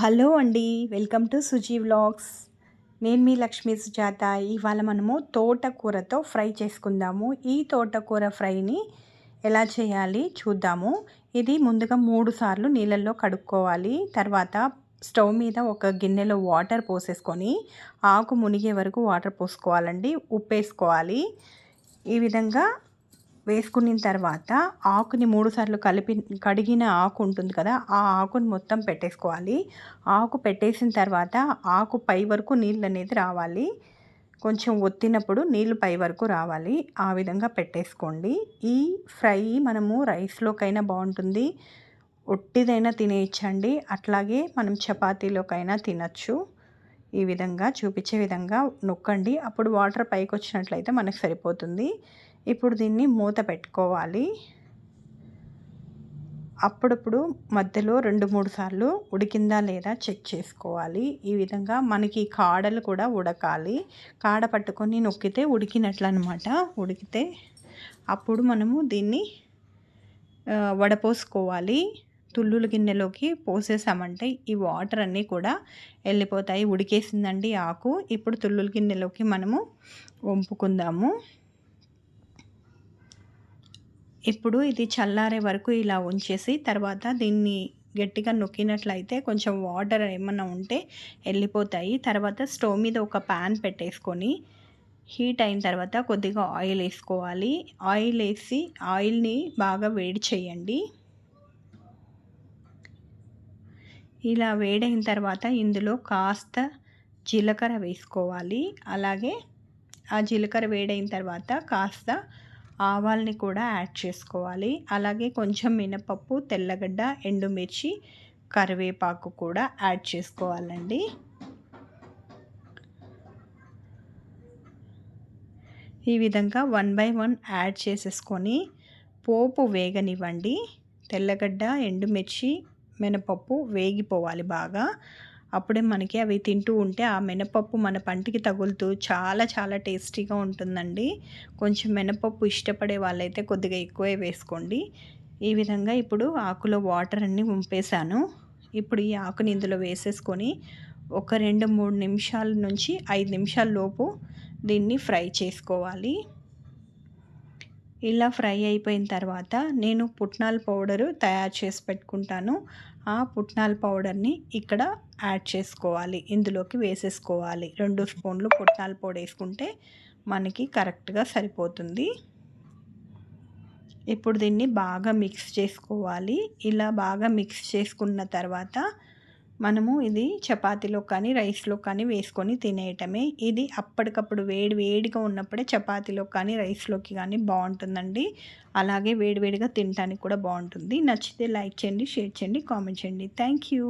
Hello అండి. Welcome to Suji vlogs. నేను మీ లక్ష్మీ సుజాత. ఇవాళ మనము తోటకూరతో ఫ్రై చేసుకుందాము. ఈ తోటకూర ఫ్రైని ఎలా చేయాలి చూద్దాము. ఇది ముందుగా 3 సార్లు నీళ్ళల్లో కడుక్కోవాలి. తర్వాత స్టవ్ మీద ఒక గిన్నెలో వాటర్ పోసేసుకొని ఆకు మునిగే వరకు వాటర్ పోసుకోవాలండి. ఉప్పేసుకోవాలి. ఈ విధంగా వేసుకున్న తర్వాత ఆకుని 3 సార్లు కడిగిన ఆకు ఉంటుంది కదా, ఆ ఆకుని మొత్తం పెట్టేసుకోవాలి. ఆకు పెట్టేసిన తర్వాత ఆకు పై వరకు నీళ్ళు అనేది రావాలి. కొంచెం ఒత్తినప్పుడు నీళ్ళు పై వరకు రావాలి. ఆ విధంగా పెట్టేసుకోండి. ఈ ఫ్రై మనము రైస్లోకైనా బాగుంటుంది, ఒట్టిదైనా తినేయచ్చండి. అట్లాగే మనం చపాతీలోకైనా తినచ్చు. ఈ విధంగా చూపించే విధంగా నొక్కండి. అప్పుడు వాటర్ పైకి వచ్చినట్లయితే మనకు సరిపోతుంది. ఇప్పుడు దీన్ని మూత పెట్టుకోవాలి. అప్పుడప్పుడు మధ్యలో 2-3 సార్లు ఉడికిందా లేదా చెక్ చేసుకోవాలి. ఈ విధంగా మనకి కాడలు కూడా ఉడకాలి. కాడ పట్టుకొని నొక్కితే ఉడికినట్లు అనమాట. ఉడికితే అప్పుడు మనము దీన్ని వడపోసుకోవాలి. తుల్లుల గిన్నెలోకి పోసేసామంటే ఈ వాటర్ అన్నీ కూడా వెళ్ళిపోతాయి. ఉడికేసిందండి ఆకు. ఇప్పుడు తుల్లుల గిన్నెలోకి మనము వంపుకుందాము. ఇప్పుడు ఇది చల్లారే వరకు ఇలా ఉంచేసి తర్వాత దీన్ని గట్టిగా నొక్కినట్లయితే కొంచెం వాటర్ ఏమన్నా ఉంటే వెళ్ళిపోతాయి. తర్వాత స్టవ్ మీద ఒక ప్యాన్ పెట్టేసుకొని హీట్ అయిన తర్వాత కొద్దిగా ఆయిల్ వేసుకోవాలి. ఆయిల్ వేసి ఆయిల్ని బాగా వేడి చేయండి. ఇలా వేడైన తర్వాత ఇందులో కాస్త జీలకర్ర వేసుకోవాలి. అలాగే ఆ జీలకర్ర వేడైన తర్వాత కాస్త ఆవాల్ని కూడా యాడ్ చేసుకోవాలి. అలాగే కొంచెం మినపప్పు, తెల్లగడ్డ, ఎండుమిర్చి, కరివేపాకు కూడా యాడ్ చేసుకోవాలండి. ఈ విధంగా 1 బై 1 యాడ్ చేసేసుకొని పోపు వేగనివ్వండి. తెల్లగడ్డ, ఎండుమిర్చి, మినపప్పు వేగిపోవాలి బాగా. అప్పుడే మనకి అవి తింటూ ఉంటే ఆ మినపప్పు మన పంటికి తగులుతూ చాలా చాలా టేస్టీగా ఉంటుందండి. కొంచెం మినపప్పు ఇష్టపడే వాళ్ళైతే కొద్దిగా ఎక్కువే వేసుకోండి. ఈ విధంగా ఇప్పుడు ఆకులో వాటర్ అన్నీ వంపేసాను. ఇప్పుడు ఈ ఆకుని ఇందులో వేసేసుకొని ఒక 2-3 నిమిషాల నుంచి 5 నిమిషాల లోపు దీన్ని ఫ్రై చేసుకోవాలి. ఇలా ఫ్రై అయిపోయిన తర్వాత నేను పుట్నాల పౌడరు తయారు చేసి పెట్టుకుంటాను. ఆ పుట్నాల పౌడర్ని ఇక్కడ యాడ్ చేసుకోవాలి. ఇందులోకి వేసేసుకోవాలి. 2 స్పూన్లు పుట్నాల పౌడర్ వేసుకుంటే మనకి కరెక్ట్గా సరిపోతుంది. ఇప్పుడు దీన్ని బాగా మిక్స్ చేసుకోవాలి. ఇలా బాగా మిక్స్ చేసుకున్న తర్వాత మనము ఇది చపాతీలో కానీ రైస్లో కానీ వేసుకొని తినేయటమే. ఇది అప్పటికప్పుడు వేడిగా ఉన్నప్పుడే చపాతీలో కానీ రైస్లోకి కానీ బాగుంటుందండి. అలాగే వేడివేడిగా తినడానికి కూడా బాగుంటుంది. నచ్చితే లైక్ చేయండి, షేర్ చేయండి, కామెంట్ చేయండి. Thank you.